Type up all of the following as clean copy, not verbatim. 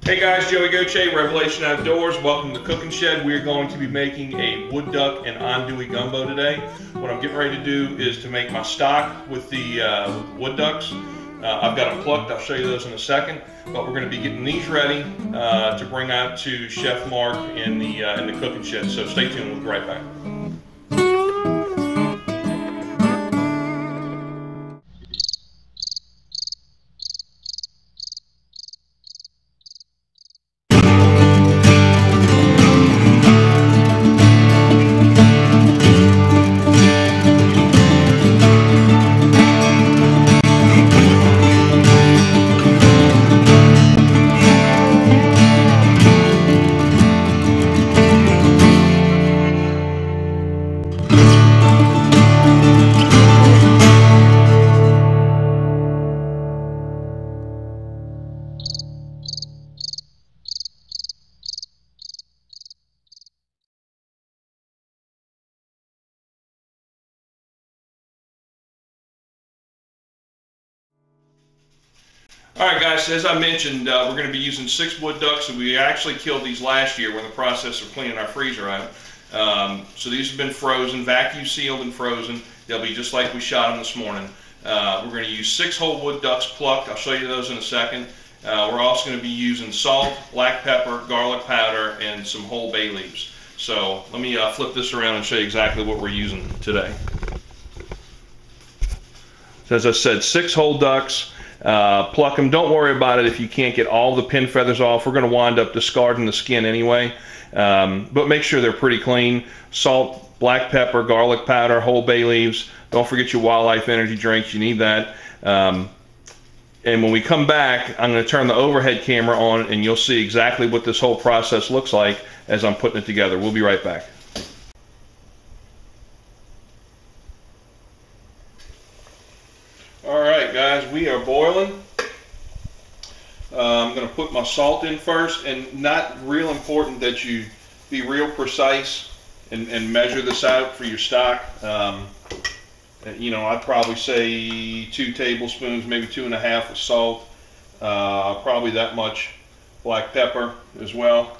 Hey guys, Joey Goche, Revelation Outdoors. Welcome to the Cooking Shed. We're going to be making a wood duck and andouille gumbo today. What I'm getting ready to do is to make my stock with the wood ducks. I've got them plucked. I'll show you those in a second. But we're going to be getting these ready to bring out to Chef Mark in the Cooking Shed. So stay tuned. We'll be right back. Alright guys, as I mentioned, we're going to be using 6 wood ducks, and we actually killed these last year. We're in the process of cleaning our freezer out. So these have been frozen, vacuum sealed and frozen. They'll be just like we shot them this morning. We're going to use 6 whole wood ducks plucked. I'll show you those in a second. We're also going to be using salt, black pepper, garlic powder, and some whole bay leaves. So let me flip this around and show you exactly what we're using today. So as I said, 6 whole ducks. Pluck them. Don't worry about it if you can't get all the pin feathers off. We're going to wind up discarding the skin anyway. But make sure they're pretty clean. Salt, black pepper, garlic powder, whole bay leaves. Don't forget your Wildlife energy drinks. You need that. And when we come back, I'm going to turn the overhead camera on, and you'll see exactly what this whole process looks like as I'm putting it together. We'll be right back. Alright guys, we are boiling. I'm going to put my salt in first, and not real important that you be real precise and measure this out for your stock. You know, I'd probably say 2 tablespoons, maybe 2.5 of salt, probably that much black pepper as well.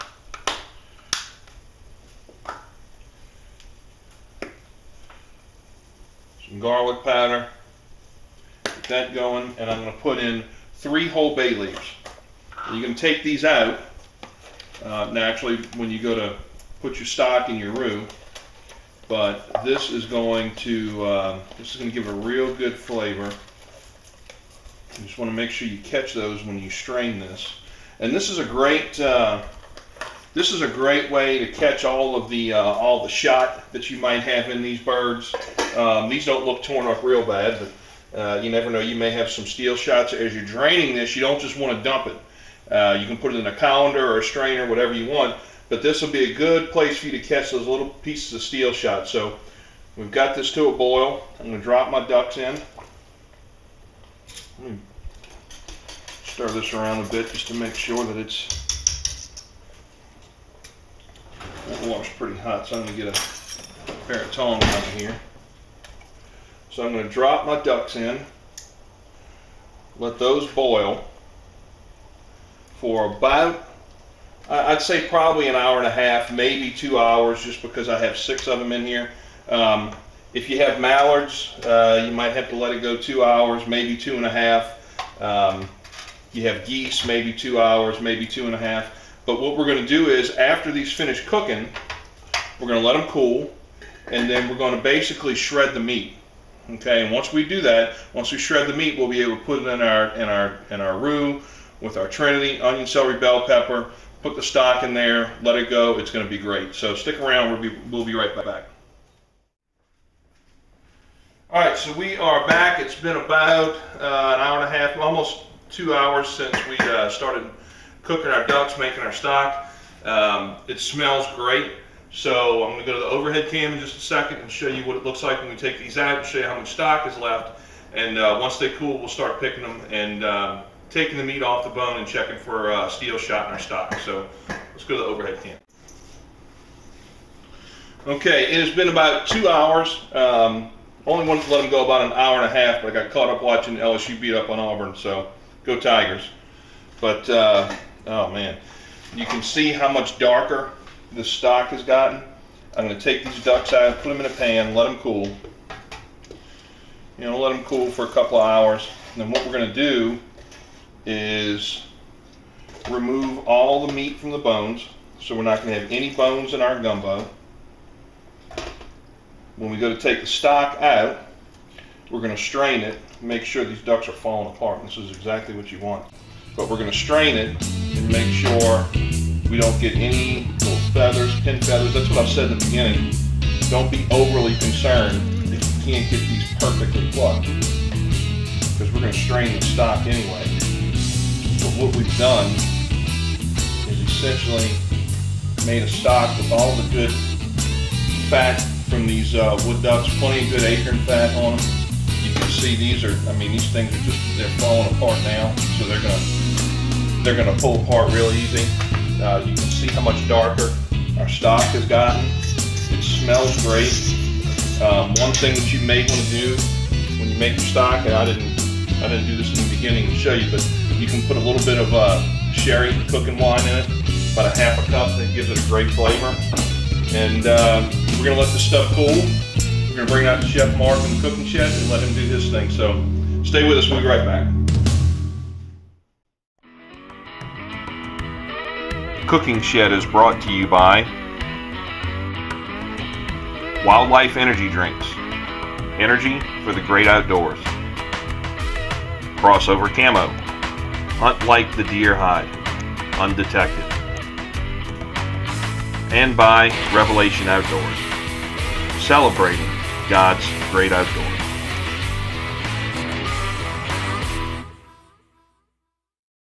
Some garlic powder. That going, and I'm going to put in 3 whole bay leaves. You can take these out naturally when you go to put your stock in your roux, but this is going to give a real good flavor. You just want to make sure you catch those when you strain this. And this is a great way to catch all the shot that you might have in these birds. These don't look torn up real bad, but you never know, you may have some steel shots. As you're draining this, you don't just want to dump it. You can put it in a colander or a strainer, whatever you want, but this will be a good place for you to catch those little pieces of steel shot. So we've got this to a boil. I'm going to drop my ducks in. Let me stir this around a bit just to make sure that that water's pretty hot, so I'm going to get a pair of tongs out of here. So I'm going to drop my ducks in, let those boil for about, I'd say probably an hour and a half, maybe 2 hours, just because I have 6 of them in here. If you have mallards, you might have to let it go 2 hours, maybe 2.5. You have geese, maybe 2 hours, maybe 2.5. But what we're going to do is, after these finish cooking, we're going to let them cool, and then we're going to basically shred the meat. Okay, and once we do that, once we shred the meat, we'll be able to put it in our roux with our Trinity, onion, celery, bell pepper, put the stock in there, let it go. It's going to be great. So stick around, we'll be right back. Alright, so we are back. It's been about an hour and a half, almost 2 hours since we started cooking our ducks, making our stock. It smells great. So I'm going to go to the overhead cam in just a second and show you what it looks like when we take these out, and show you how much stock is left. And once they cool, we'll start picking them and taking the meat off the bone and checking for steel shot in our stock. So let's go to the overhead cam. Okay, it has been about 2 hours. Only wanted to let them go about an hour and a half, but I got caught up watching LSU beat up on Auburn, so go Tigers. But Oh man, you can see how much darker the stock has gotten. I'm going to take these ducks out, put them in a pan, let them cool. Let them cool for a couple of hours. And then what we're going to do is remove all the meat from the bones, so we're not going to have any bones in our gumbo. When we go to take the stock out, we're going to strain it, make sure these ducks are falling apart. This is exactly what you want. But we're going to strain it and make sure we don't get any little feathers, pin feathers. That's what I said in the beginning. Don't be overly concerned if you can't get these perfectly plucked, because we're going to strain the stock anyway. But what we've done is essentially made a stock with all the good fat from these wood ducks, plenty of good acorn fat on them. You can see these things are just, they're falling apart now, so they're gonna pull apart real easy. You can see how much darker our stock has gotten. It smells great. One thing that you may want to do when you make your stock, and I didn't do this in the beginning to show you, but you can put a little bit of sherry cooking wine in it, about a half a cup. That gives it a great flavor. And we're gonna let this stuff cool. We're gonna bring out Chef Mark in the cooking shed and let him do his thing. So stay with us. We'll be right back. Cooking Shed is brought to you by Wildlife Energy Drinks. Energy for the great outdoors. Crossover Camo. Hunt like the deer hide, undetected. And by Revelation Outdoors. Celebrating God's great outdoors.